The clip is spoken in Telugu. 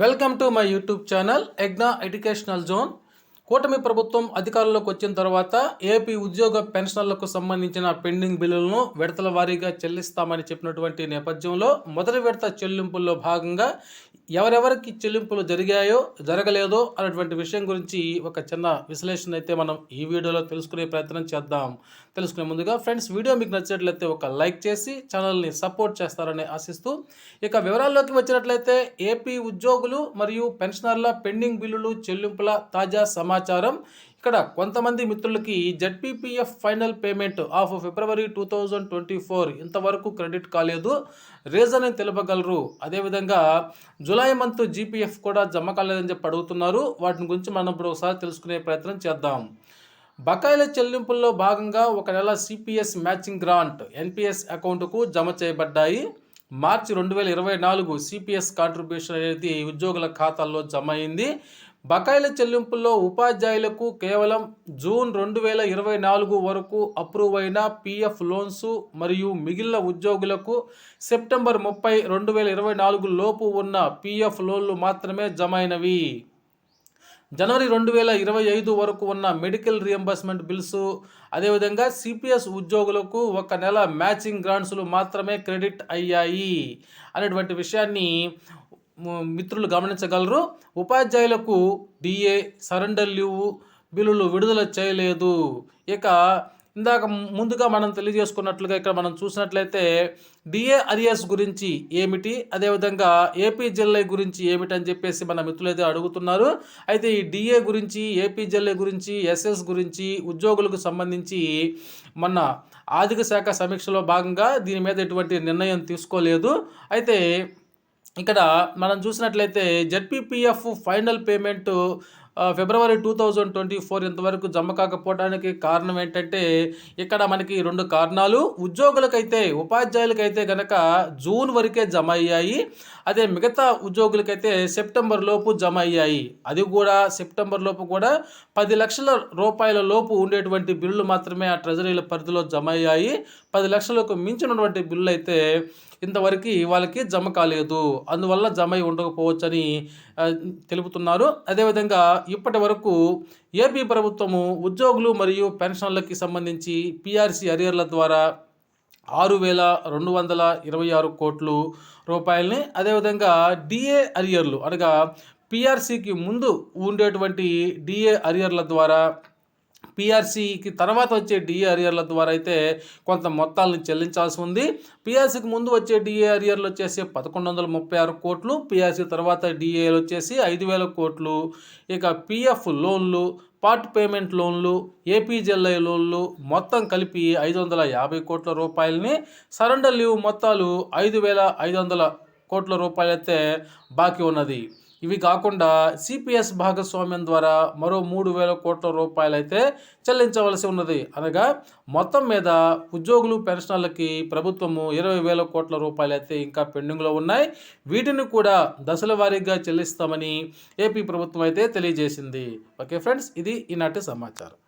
Welcome to my YouTube channel ఎగ్నా ఎడ్యుకేషనల్ జోన్. కూటమి ప్రభుత్వం అధికారంలోకి వచ్చిన తర్వాత ఏపీ ఉద్యోగ పెన్షన్లకు సంబంధించిన పెండింగ్ బిల్లులను విడతల వారీగా చెల్లిస్తామని చెప్పినటువంటి నేపథ్యంలో మొదటి విడత చెల్లింపుల్లో భాగంగా ఎవరెవరికి చెల్లింపులు జరిగాయో జరగలేదో అనేటువంటి విషయం గురించి ఒక చిన్న విశ్లేషణ అయితే మనం ఈ వీడియోలో తెలుసుకునే ప్రయత్నం చేద్దాం. తెలుసుకునే ముందుగా ఫ్రెండ్స్, వీడియో మీకు నచ్చినట్లయితే ఒక లైక్ చేసి ఛానల్ని సపోర్ట్ చేస్తారని ఆశిస్తూ ఇక వివరాల్లోకి వచ్చినట్లయితే ఏపీ ఉద్యోగులు మరియు పెన్షనర్ల పెండింగ్ బిల్లులు చెల్లింపుల తాజా సమాచారం. ఇక్కడ కొంతమంది మిత్రులకి ZPPF final payment of February 2024 ఇంతవరకు క్రెడిట్ కాలేదు, రీజన్ అని తెలుపగలరు. అదేవిధంగా జూలై మంత్ జీపీఎఫ్ కూడా జమ కాలేదని చెప్పి అడుగుతున్నారు. వాటిని గురించి మనం ఇప్పుడు ఒకసారి తెలుసుకునే ప్రయత్నం చేద్దాం. బకాయిల చెల్లింపుల్లో భాగంగా ఒక నెల సిపిఎస్ మ్యాచింగ్ గ్రాంట్ ఎన్పిఎస్ అకౌంట్కు జమ చేయబడ్డాయి. మార్చి 2024 సిపిఎస్ కాంట్రిబ్యూషన్ అనేది ఉద్యోగుల ఖాతాల్లో జమ అయింది. బకాయిల చెల్లింపుల్లో ఉపాధ్యాయులకు కేవలం జూన్ 2024 వరకు అప్రూవ్ అయిన పిఎఫ్ లోన్స్ మరియు మిగిలిన ఉద్యోగులకు సెప్టెంబర్ 30, 2024 లోపు ఉన్న పిఎఫ్ లోన్లు మాత్రమే జమ అయినవి. జనవరి 2025 వరకు ఉన్న మెడికల్ రియంబర్స్మెంట్ బిల్స్, అదేవిధంగా సిపిఎస్ ఉద్యోగులకు ఒక నెల మ్యాచింగ్ గ్రాంట్స్లు మాత్రమే క్రెడిట్ అయ్యాయి అనేటువంటి విషయాన్ని మిత్రులు గమనించగలరు. ఉపాధ్యాయులకు డిఏ, సరెండర్ లీవ్ బిల్లులు విడుదల చేయలేదు. ఇక ఇందాక ముందుగా మనం తెలియజేసుకున్నట్లుగా ఇక్కడ మనం చూసినట్లయితే డిఏ అరియర్స్ గురించి ఏమిటి, అదేవిధంగా ఏపీజెల్ఐ గురించి ఏమిటి అని చెప్పేసి మన మిత్రులైతే అడుగుతున్నారు. అయితే ఈ డిఏ గురించి, ఏపీజెల్ఐ గురించి, ఎస్ఎస్ గురించి ఉద్యోగులకు సంబంధించి మొన్న ఆర్థిక శాఖ సమీక్షలో భాగంగా దీని మీద ఎటువంటి నిర్ణయం తీసుకోలేదు. అయితే ఇక్కడ మనం చూసినట్లయితే జెడ్పీపీఎఫ్ ఫైనల్ పేమెంట్ ఫిబ్రవరి 2024 ఇంతవరకు జమ కాకపోవడానికి కారణం ఏంటంటే ఇక్కడ మనకి రెండు కారణాలు. ఉద్యోగులకైతే, ఉపాధ్యాయులకైతే కనుక జూన్ వరకే జమ అయ్యాయి. అదే మిగతా ఉద్యోగులకైతే సెప్టెంబర్ లోపు జమ అయ్యాయి. అది కూడా సెప్టెంబర్ లోపు కూడా 10 లక్షల రూపాయల లోపు ఉండేటువంటి బిల్లులు మాత్రమే ఆ ట్రెజరీల పరిధిలో జమ అయ్యాయి. 10 లక్షలకు మించినటువంటి బిల్లు అయితే ఇంతవరకు వాళ్ళకి జమ కాలేదు, అందువల్ల జమ అయి ఉండకపోవచ్చని తెలుపుతున్నారు. అదేవిధంగా ఇప్పటి వరకు ఏపీ ప్రభుత్వము ఉద్యోగులు మరియు పెన్షన్లకి సంబంధించి పిఆర్సీ అరియర్ల ద్వారా 6,226 కోట్లు రూపాయలని, అదేవిధంగా డిఏ అరియర్లు అనగా పిఆర్సీకి ముందు ఉండేటువంటి డిఏ అరియర్ల ద్వారా, పిఆర్సీకి తర్వాత వచ్చే డిఏ అరియర్ల ద్వారా అయితే కొంత మొత్తాలను చెల్లించాల్సి ఉంది. పిఆర్సీకి ముందు వచ్చే డిఏ అరియర్లు వచ్చేసి 1,136 కోట్లు, పిఆర్సీ తర్వాత డిఏలు వచ్చేసి 5,000 కోట్లు. ఇక పిఎఫ్ లోన్లు, పార్ట్ పేమెంట్ లోన్లు, ఏపీజెల్ఐ లోన్లు మొత్తం కలిపి 550 కోట్ల రూపాయలని, సరెండర్ లీవ్ మొత్తాలు 5,500 కోట్ల రూపాయలైతే బాకీ ఉన్నది. ఇవి కాకుండా సిపిఎస్ భాగస్వామ్యం ద్వారా మరో 3,000 కోట్ల రూపాయలు అయితే చెల్లించవలసి ఉన్నది. అనగా మొత్తం మీద ఉద్యోగులు, పెన్షనర్లకి ప్రభుత్వము 20,000 కోట్ల రూపాయలు అయితే ఇంకా పెండింగ్లో ఉన్నాయి. వీటిని కూడా దశల వారీగా చెల్లిస్తామని ఏపీ ప్రభుత్వం అయితే తెలియజేసింది. ఓకే ఫ్రెండ్స్, ఇది ఈనాటి సమాచారం.